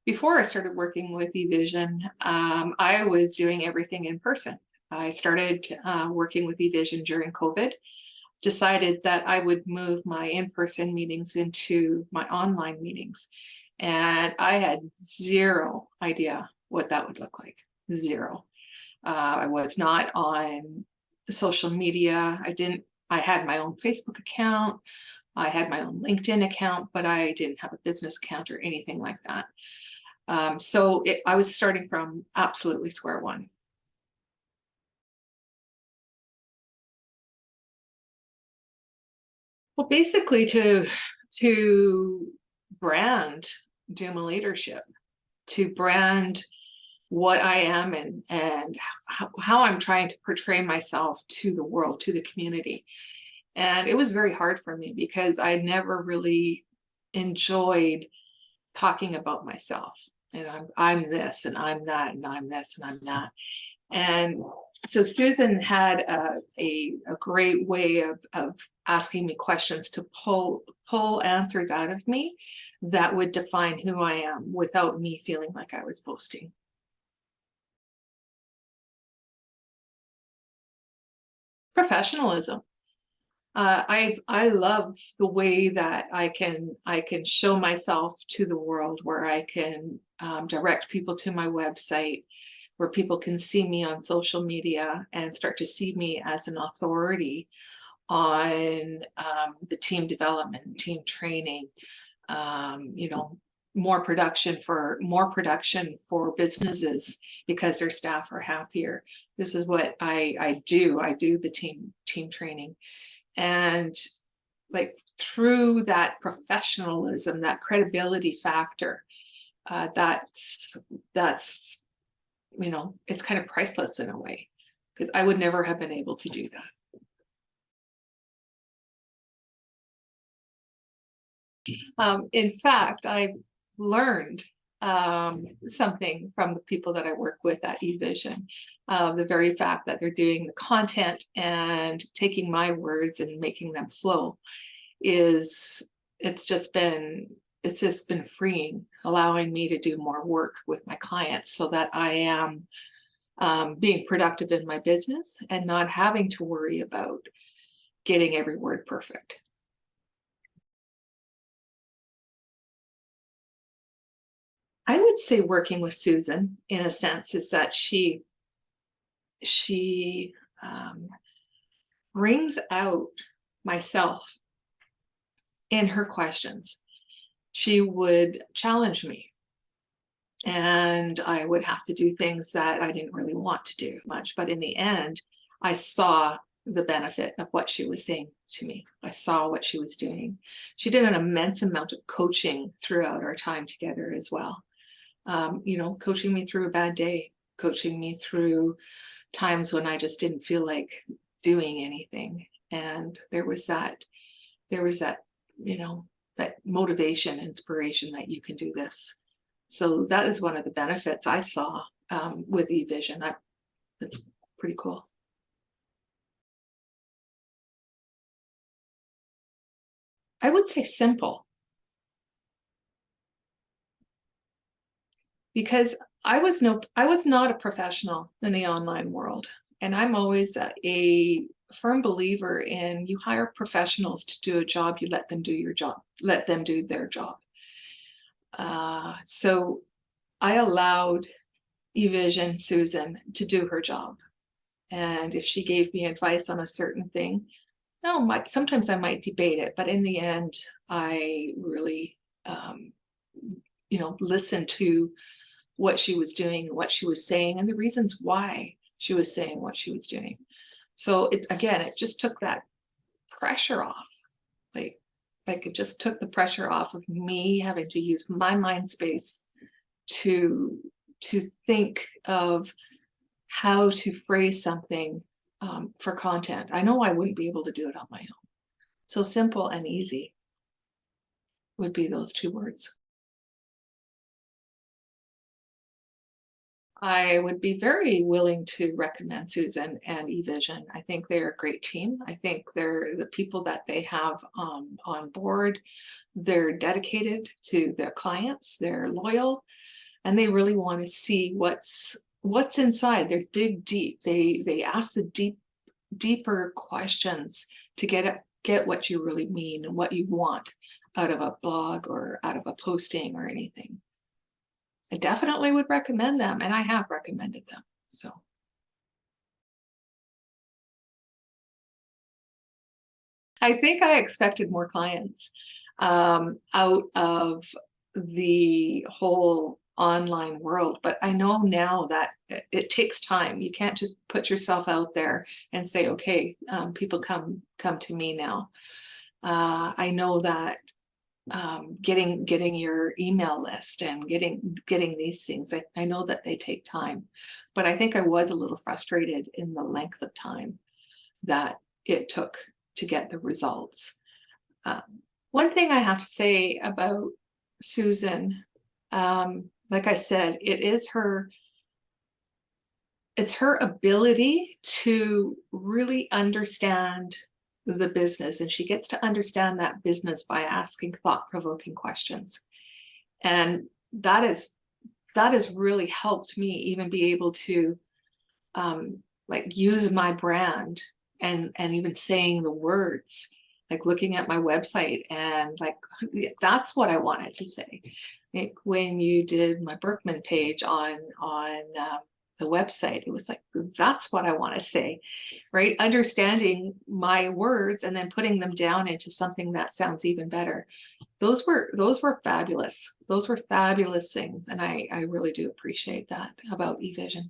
Before I started working with eVision, I was doing everything in person. I started working with eVision during COVID, decided that I would move my in-person meetings into my online meetings. And I had zero idea what that would look like. Zero. I was not on social media. I had my own Facebook account. I had my own LinkedIn account, but I didn't have a business account or anything like that. I was starting from absolutely square one. Well, basically to brand Douma Leadership, to brand what I am and how I'm trying to portray myself to the world, to the community. And it was very hard for me because I never really enjoyed talking about myself. And I'm this and I'm that and I'm this and I'm that. And so Susan had a great way of asking me questions to pull answers out of me that would define who I am without me feeling like I was boasting. Professionalism. I love the way that I can show myself to the world, where I can direct people to my website, where people can see me on social media and start to see me as an authority on the team development, team training, you know, more production for businesses because their staff are happier. This is what I do. I do the team training. And like through that professionalism, that credibility factor, that's you know, it's kind of priceless in a way, because I would never have been able to do that. In fact, I learned something from the people that I work with at eVision. The very fact that they're doing the content and taking my words and making them flow it's just been freeing, allowing me to do more work with my clients so that I am being productive in my business and not having to worry about getting every word perfect. I would say working with Susan, in a sense, is that she brings out myself in her questions. She would challenge me, and I would have to do things that I didn't really want to do much. But in the end, I saw the benefit of what she was saying to me. I saw what she was doing. She did an immense amount of coaching throughout our time together as well. You know, coaching me through a bad day, coaching me through times when I just didn't feel like doing anything. And there was that, you know, that motivation, inspiration that you can do this. So that is one of the benefits I saw with eVision. That's pretty cool. I would say simple, because I was not a professional in the online world. And I'm always a firm believer in, you hire professionals to do a job, you let them do your job, let them do their job. So I allowed eVision Susan to do her job. And if she gave me advice on a certain thing, no, sometimes I might debate it, but in the end, I really, you know, listened to what she was doing, what she was saying, and the reasons why she was saying what she was doing. So it just took that pressure off. Like it just took the pressure off of me having to use my mind space to think of how to phrase something for content. I know I wouldn't be able to do it on my own. So simple and easy would be those two words. I would be very willing to recommend Susan and eVision. I think they're a great team. I think they're the people that they have on board. They're dedicated to their clients. They're loyal. and they really want to see what's inside. They dig deep. They ask the deeper questions to get what you really mean and what you want out of a blog or out of a posting or anything. I definitely would recommend them, and I have recommended them. So I think I expected more clients out of the whole online world, but I know now that it takes time. You can't just put yourself out there and say, okay, people come to me now. I know that getting your email list and getting these things, I know that they take time, but I think I was a little frustrated in the length of time that it took to get the results. One thing I have to say about Susan, like I said, it's her ability to really understand the business, and she gets to understand that business by asking thought-provoking questions. And that has really helped me even be able to like use my brand and even saying the words, like looking at my website and like, that's what I wanted to say. Like when you did my Berkman page on the website, it was like, that's what I want to say, right? Understanding my words and then putting them down into something that sounds even better. Those were fabulous. Those were fabulous things. And I really do appreciate that about eVision.